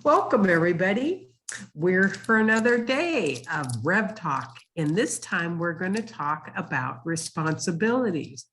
Welcome, everybody. We're for another day of Rev Talk, and this time we're going to talk about responsibilities.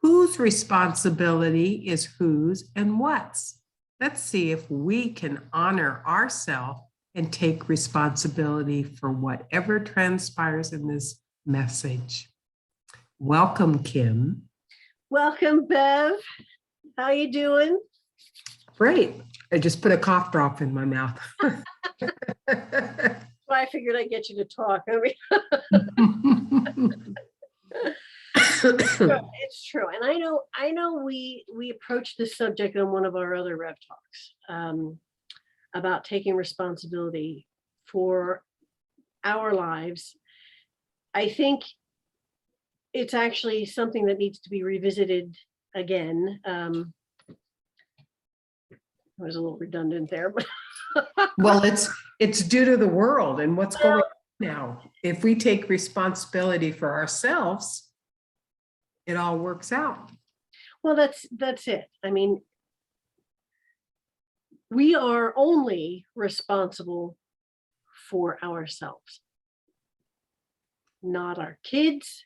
Whose responsibility is whose and what's? Let's see if we can honor ourselves and take responsibility for whatever transpires in this message. Welcome, Kim. Welcome, Bev. How you doing? Great. I just put a cough drop in my mouth. Well, I figured I'd get you to talk. It's true. And I know we approached this subject on one of our other Rev Talks about taking responsibility for our lives. I think it's actually something that needs to be revisited again. I was a little redundant there, but well, it's due to the world and what's going on now. If we take responsibility for ourselves, it all works out. Well, that's it. I mean, we are only responsible for ourselves, not our kids,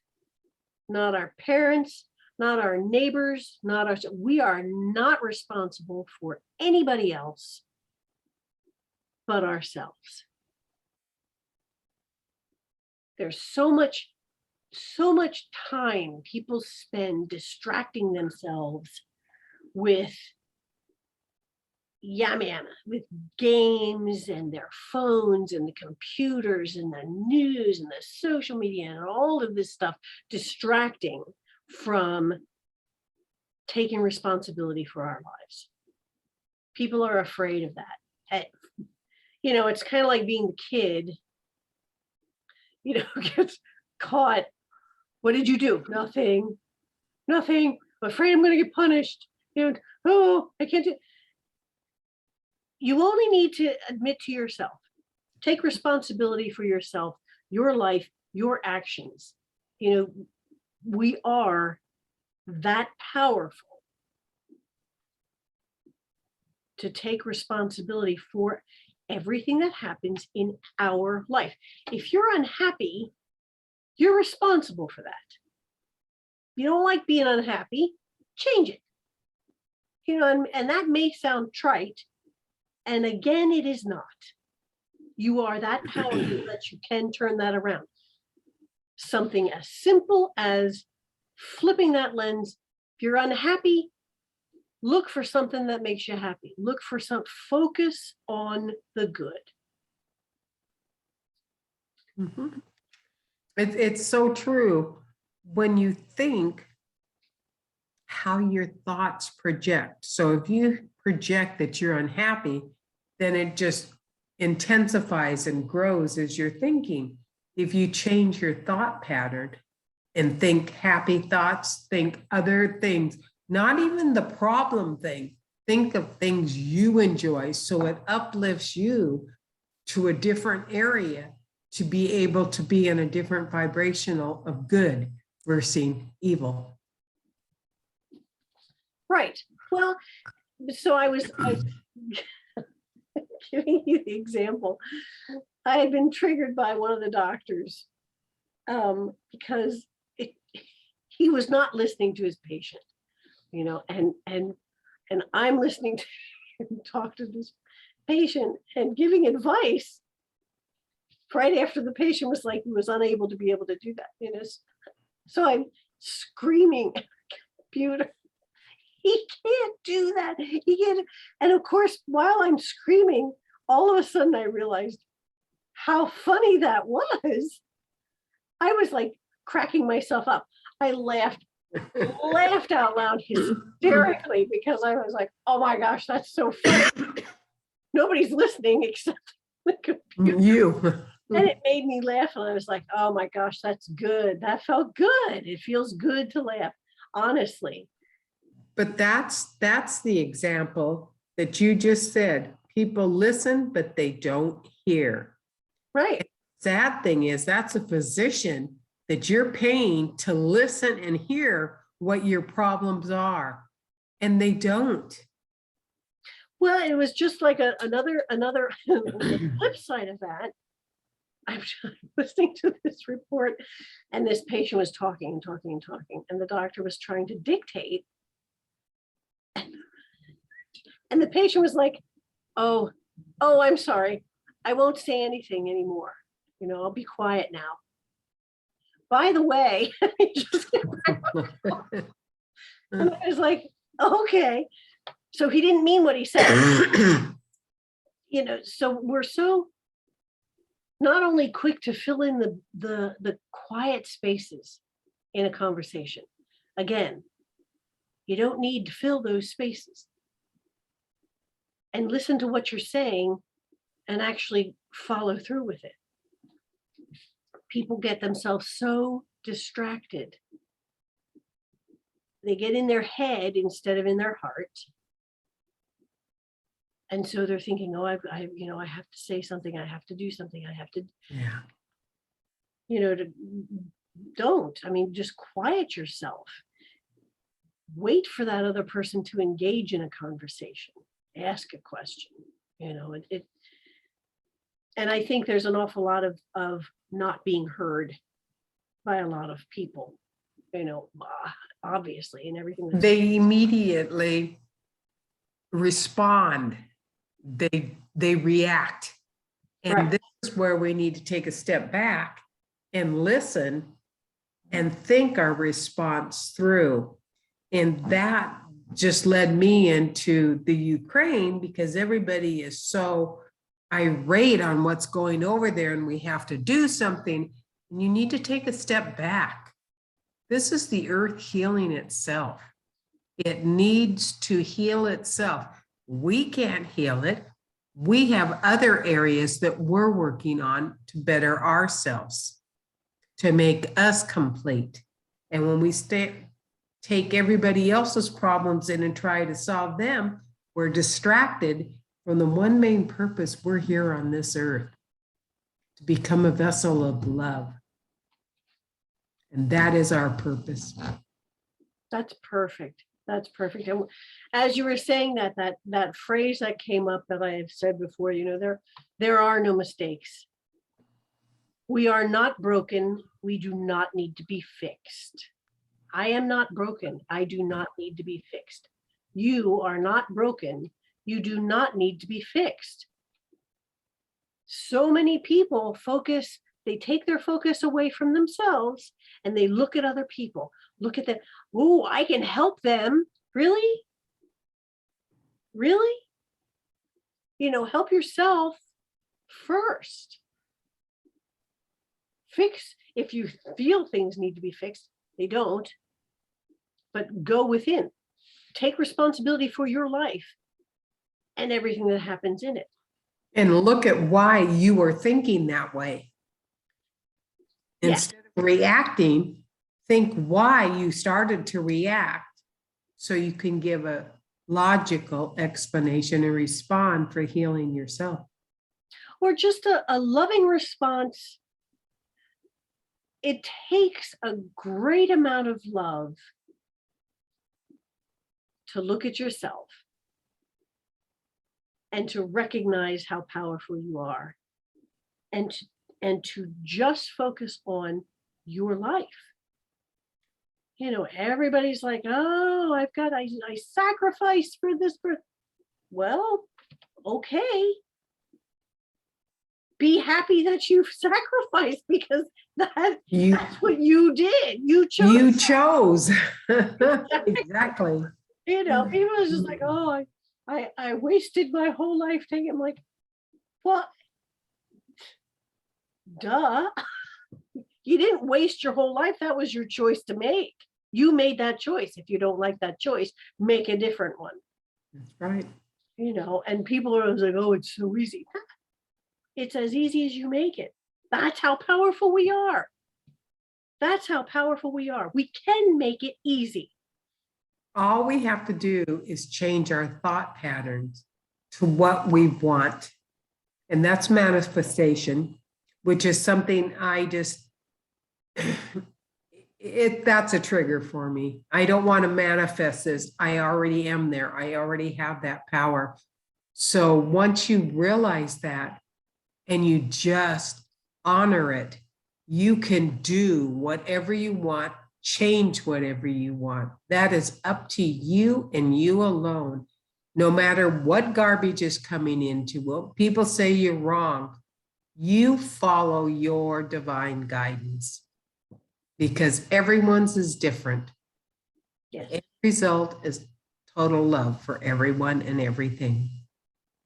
not our parents, not our neighbors, we are not responsible for anybody else but ourselves. There's so much time people spend distracting themselves with with games and their phones and the computers and the news and the social media and all of this stuff, distracting from taking responsibility for our lives. People are afraid of that. It's kind of like being the kid, gets caught. What did you do? Nothing. I'm afraid I'm going to get punished. Oh, I can't do. You only need to admit to yourself, take responsibility for yourself, your life, your actions. We are that powerful to take responsibility for everything that happens in our life. If you're unhappy, you're responsible for that. You don't like being unhappy, change it. And that may sound trite. And again, it is not. You are that powerful that you can turn that around. Something as simple as flipping that lens. If you're unhappy, look for something that makes you happy. Focus on the good. Mm-hmm. It's so true. When you think, how your thoughts project. So if you project that you're unhappy, then it just intensifies and grows as you're thinking. If you change your thought pattern and think happy thoughts, think other things, not even the problem thing, think of things you enjoy, so it uplifts you to a different area to be able to be in a different vibrational of good versus evil. Right. Well, so I was giving you the example. I had been triggered by one of the doctors because he was not listening to his patient, and I'm listening to him talk to this patient and giving advice right after the patient was like, he was unable to be able to do that. So I'm screaming at the computer. He can't do that. He can't. And of course, while I'm screaming, all of a sudden I realized how funny that was. I was like cracking myself up. I laughed out loud hysterically because I was like, oh my gosh, that's so funny. Nobody's listening except the computer. You. And it made me laugh. And I was like, oh my gosh, that's good. That felt good. It feels good to laugh, honestly. But that's the example that you just said. People listen, but they don't hear. Right. And the sad thing is that's a physician that you're paying to listen and hear what your problems are, and they don't. Well, it was just like another the flip side of that. I'm listening to this report, and this patient was talking and talking and talking, and the doctor was trying to dictate, and the patient was like, "Oh, I'm sorry, I won't say anything anymore. I'll be quiet now. By the way," and I was like, "Okay." So he didn't mean what he said. So we're so not only quick to fill in the quiet spaces in a conversation. Again, you don't need to fill those spaces. And listen to what you're saying and actually follow through with it. People get themselves so distracted. They get in their head instead of in their heart. And so they're thinking, I have to say something, I have to do something, I have to, don't. Just quiet yourself. Wait for that other person to engage in a conversation. Ask a question. And I think there's an awful lot of not being heard by a lot of people, obviously, and everything. They immediately respond. They react. And Right. This is where we need to take a step back and listen and think our response through. And that just led me into the Ukraine, because everybody is so irate on what's going over there and we have to do something. And you need to take a step back. This is the earth healing itself. It needs to heal itself. We can't heal it. We have other areas that we're working on to better ourselves, to make us complete. And when we take everybody else's problems in and try to solve them, we're distracted from the one main purpose we're here on this earth, to become a vessel of love. And that is our purpose. That's perfect. That's perfect. And as you were saying that phrase that came up that I have said before, there are no mistakes. We are not broken. We do not need to be fixed. I am not broken. I do not need to be fixed. You are not broken. You do not need to be fixed. So many people they take their focus away from themselves and they look at other people. Look at them. Oh, I can help them. Really? Really? Help yourself first. Fix if you feel things need to be fixed. They don't. But go within. Take responsibility for your life and everything that happens in it. And look at why you were thinking that way. Instead of reacting, think why you started to react, so you can give a logical explanation and respond for healing yourself. Or just a loving response. It takes a great amount of love to look at yourself and to recognize how powerful you are, and to just focus on your life. Everybody's like, oh, I sacrificed for this. Well, okay. Be happy that you've sacrificed, because that's what you did. You chose. You chose. Exactly. People are just like, oh, I wasted my whole life taking. I'm like, well, duh. You didn't waste your whole life. That was your choice to make. You made that choice. If you don't like that choice, make a different one. That's right. And people are always like, oh, it's so easy. It's as easy as you make it. That's how powerful we are. That's how powerful we are. We can make it easy. All we have to do is change our thought patterns to what we want. And that's manifestation, which is something that's a trigger for me. I don't want to manifest this. I already am there. I already have that power. So once you realize that and you just honor it, you can do whatever you want, change whatever you want. That is up to you and you alone. No matter what garbage is coming into, well, people say you're wrong. You follow your divine guidance because everyone's is different. Yes. End result is total love for everyone and everything.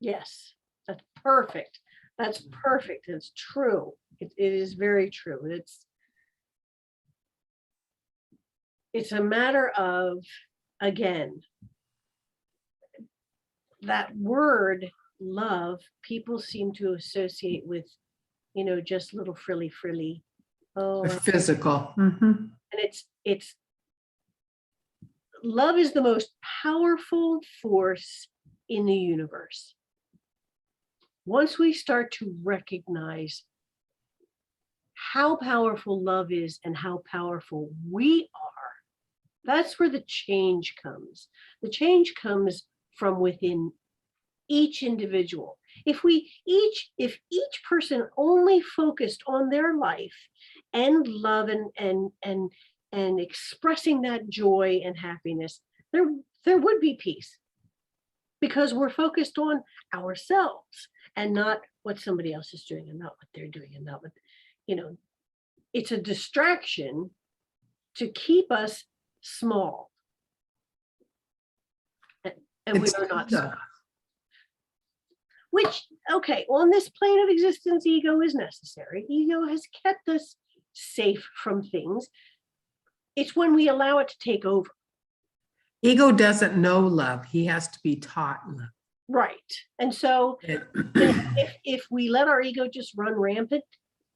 Yes. That's perfect. That's perfect. It's true. It is very true. It's a matter of, again, that word love, people seem to associate with, just little frilly. Oh, Physical. and it's love is the most powerful force in the universe. Once we start to recognize how powerful love is and how powerful we are, that's where the change comes. The change comes from within each individual. If each person only focused on their life and love and expressing that joy and happiness, there would be peace, because we're focused on ourselves and not what somebody else is doing and not what they're doing and not what, it's a distraction to keep us small. And we are not small. Which, okay, on this plane of existence, ego is necessary. Ego has kept us safe from things. It's when we allow it to take over. Ego doesn't know love. He has to be taught love. Right. And so if we let our ego just run rampant,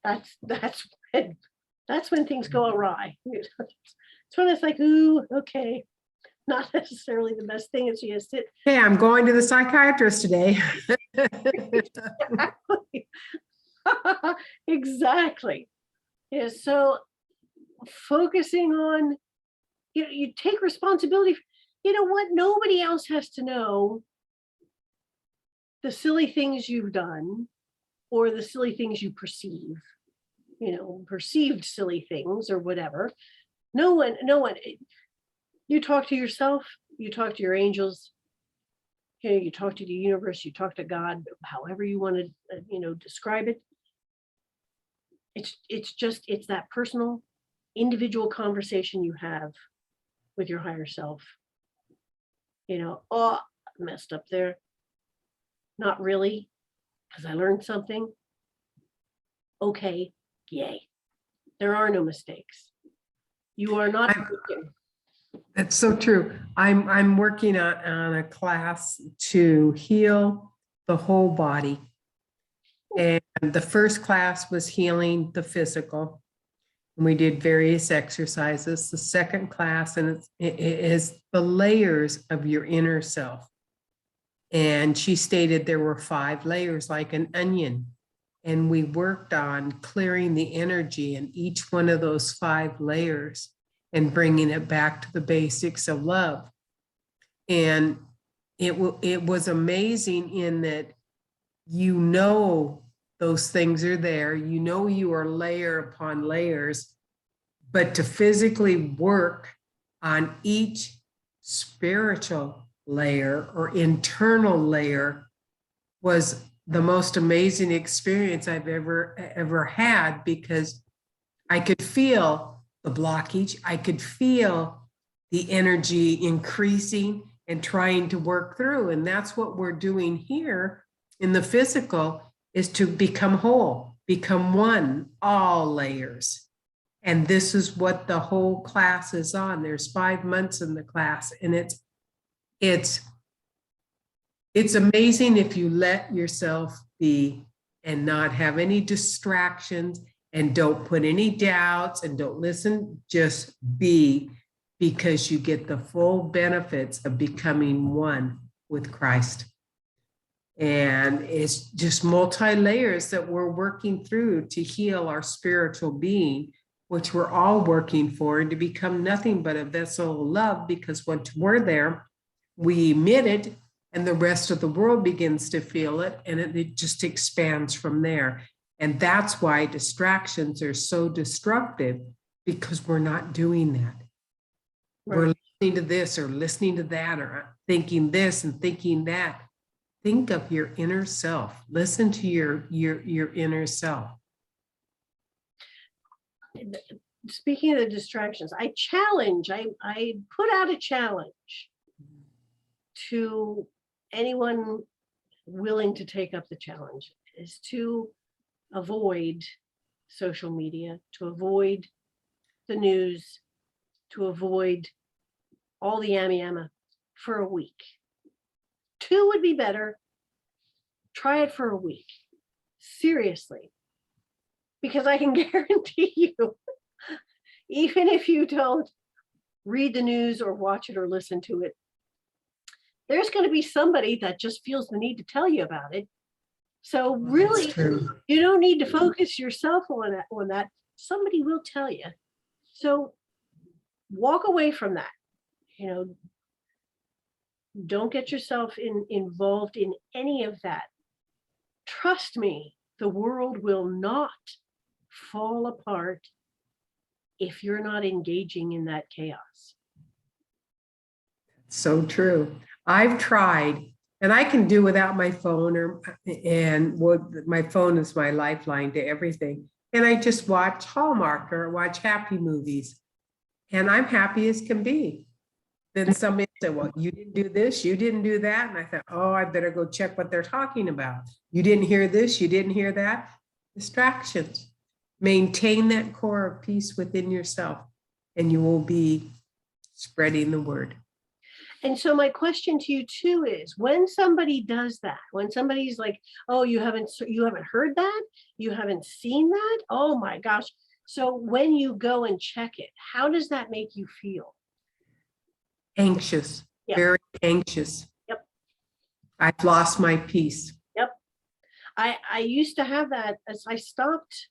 that's when things go awry. It's when it's like, ooh, okay, not necessarily the best thing. It's just it. Hey, I'm going to the psychiatrist today. Exactly. Exactly. Yeah. So focusing on, you take responsibility. You know what? Nobody else has to know the silly things you've done or the silly things you perceive, perceived silly things or whatever. No one, you talk to yourself, you talk to your angels, you talk to the universe, you talk to God, however you want to, describe it. It's that personal, individual conversation you have with your higher self. Oh, I messed up there. Not really, because I learned something. Okay, yay. There are no mistakes. You are not broken. That's so true. I'm working on a class to heal the whole body. And the first class was healing the physical. And we did various exercises. The second class, and it is the layers of your inner self. And she stated there were 5 layers like an onion. And we worked on clearing the energy in each one of those 5 layers and bringing it back to the basics of love. And it was amazing in that, those things are there, you are layer upon layers, but to physically work on each spiritual layer or internal layer was the most amazing experience I've ever had, because I could feel the blockage. I could feel the energy increasing and trying to work through. And that's what we're doing here in the physical, is to become whole, become one, all layers. And this is what the whole class is on. There's 5 months in the class, and it's amazing if you let yourself be and not have any distractions and don't put any doubts and don't listen, just be, because you get the full benefits of becoming one with Christ. And it's just multi-layers that we're working through to heal our spiritual being, which we're all working for, and to become nothing but a vessel of love, because once we're there, we emit it, and the rest of the world begins to feel it, and it just expands from there. And that's why distractions are so destructive, because we're not doing that. Right. We're listening to this or listening to that or thinking this and thinking that. Think of your inner self. Listen to your inner self. Speaking of the distractions, I put out a challenge to anyone willing to take up the challenge, is to avoid social media, to avoid the news, to avoid all the yammy yamma for a week. 2 would be better. Try it for a week. Seriously. Because I can guarantee you, even if you don't read the news or watch it or listen to it, there's going to be somebody that just feels the need to tell you about it. So really, you don't need to focus yourself on that. Somebody will tell you. So walk away from that. You know, don't get yourself involved in any of that. Trust me, the world will not fall apart if you're not engaging in that chaos. So true. I've tried, and I can do without my phone, my phone is my lifeline to everything. And I just watch Hallmark or watch happy movies, and I'm happy as can be. Then somebody said, well, you didn't do this, you didn't do that. And I thought, oh, I better go check what they're talking about. You didn't hear this, you didn't hear that. Distractions. Maintain that core of peace within yourself, and you will be spreading the word. And so my question to you too is, when somebody does that, when somebody's like, oh, you haven't heard that, you haven't seen that, oh my gosh. So when you go and check it, how does that make you feel? Anxious, Yep. Very anxious. Yep. I've lost my peace. Yep. I used to have that as I stopped.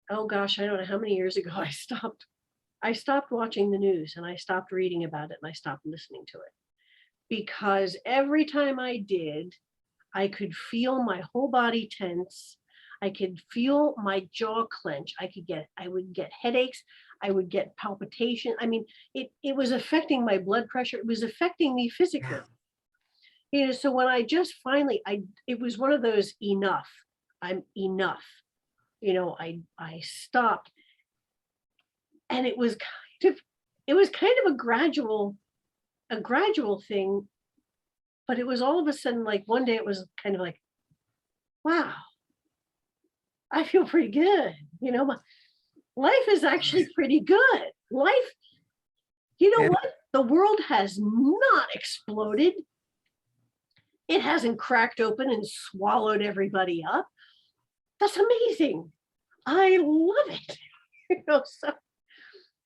Oh gosh, I don't know how many years ago I stopped watching the news, and I stopped reading about it, and I stopped listening to it, because every time I did, I could feel my whole body tense. I could feel my jaw clench. I would get headaches. I would get palpitation. I mean, it was affecting my blood pressure. It was affecting me physically. Yeah. You know, so when I just finally, it was one of those enough. I'm enough. You know, I stopped, and it was kind of a gradual thing, but it was all of a sudden, like one day it was kind of like, wow, I feel pretty good. You know, life is actually pretty good. Life, you know what? The world has not exploded. It hasn't cracked open and swallowed everybody up. That's amazing. I love it. You know,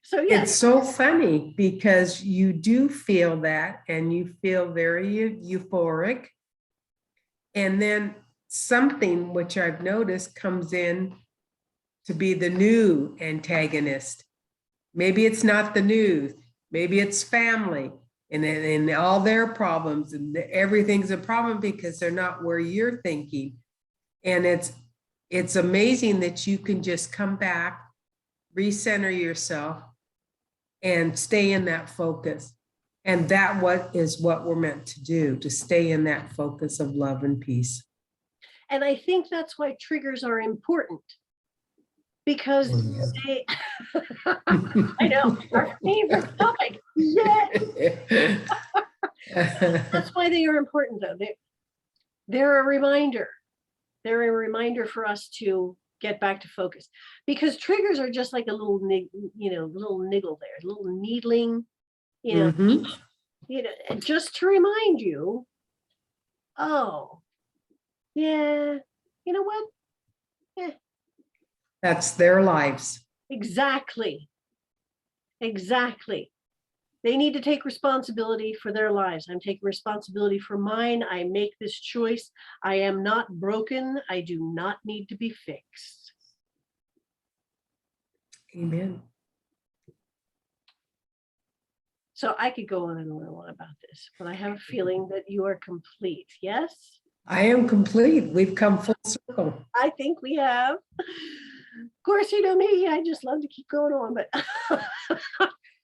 so yeah. It's so funny because you do feel that, and you feel very euphoric. And then something which I've noticed comes in to be the new antagonist. Maybe it's not the news, maybe it's family and all their problems, and everything's a problem because they're not where you're thinking. And it's amazing that you can just come back, recenter yourself, and stay in that focus. And that is what we're meant to do, to stay in that focus of love and peace. And I think that's why triggers are important, because they, I know, our favorite topic. Yeah. That's why they are important, though. They're a reminder. They're a reminder for us to get back to focus, because triggers are just like a little little niggle there, a little needling, just to remind you, oh, yeah, you know what? Yeah. That's their lives. Exactly. They need to take responsibility for their lives. I'm taking responsibility for mine. I make this choice. I am not broken. I do not need to be fixed. Amen. So I could go on and on about this. this, but I have a feeling that you are complete. Yes, I am complete. We've come full circle. I think we have. Of course, you know me, I just love to keep going on, but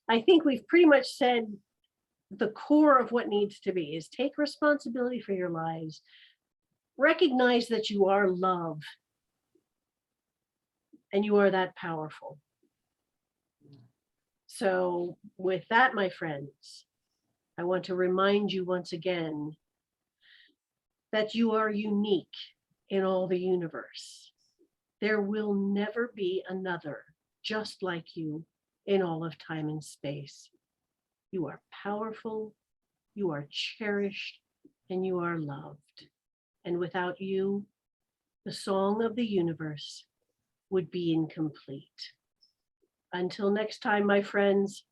I think we've pretty much said the core of what needs to be is take responsibility for your lives. Recognize that you are love and you are that powerful. So with that, my friends, I want to remind you once again that you are unique in all the universe. There will never be another just like you in all of time and space. You are powerful, you are cherished, and you are loved. And without you, the song of the universe would be incomplete. Until next time, my friends,